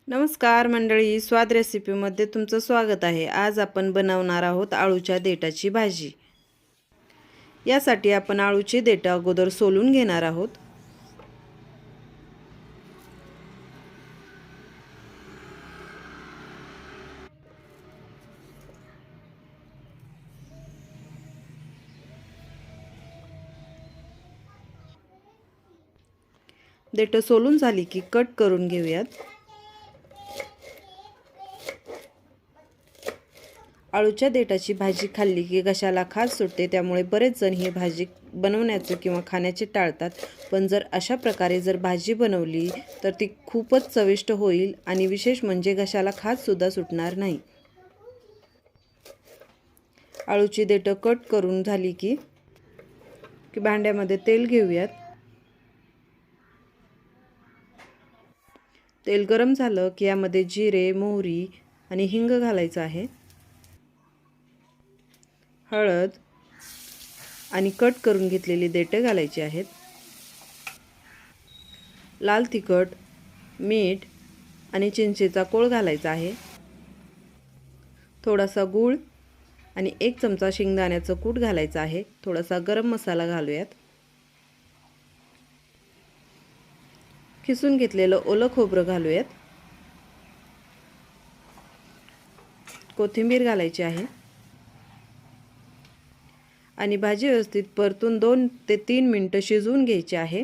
नमस्कार मंडळी, स्वाद रेसिपीमध्ये तुमचं स्वागत आहे। आज आपण बनवणार आहोत आळूच्या देठाची भाजी। यासाठी आपण आळूची देठ अगोदर सोलून घेणार आहोत। देठ सोलून झाली की कट करून घेऊयात। आळूच्या देठाची भाजी खाल्ली की घशाला खाज सुटते, त्यामुळे बरेच जण ही भाजी बनवण्याचे किंवा खाण्याचे टाळतात। पण जर अशा प्रकारे जर भाजी बनवली तर ती खूपच चविष्ट होईल आणि विशेष म्हणजे घशाला खाज सुद्धा सुटणार नाही। आळूची देठ कट करून झाली की भांड्यामध्ये तेल घेऊयात। तेल गरम झालं की यामध्ये जिरे, मोहरी आणि हिंग घालायचं आहे। हळद आणि कट करून घेतलेली देठे घालायची आहेत। लाल तिखट, मीठ आणि चिंचेचा कोळ घालायचा आहे। थोडासा गूळ आणि 1 चमचा शेंगदाण्याचं कूट घालायचं आहे। थोडासा गरम मसाला घालूयात। खिसून घेतलेलं ओलं खोबरं घालूयात। कोथिंबीर घालायची आहे आणि भाजी व्यवस्थित परतून 2 ते 3 मिनिटं शिजवून घ्यायची आहे।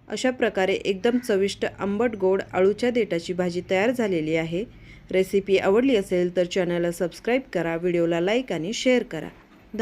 अशा प्रकारे एकदम चविष्ट आंबट गोड आळूच्या देठाची भाजी तयार झालेली आहे। रेसिपी आवडली असेल तर चॅनलला सबस्क्राइब करा, व्हिडिओला लाईक आणि शेअर करा।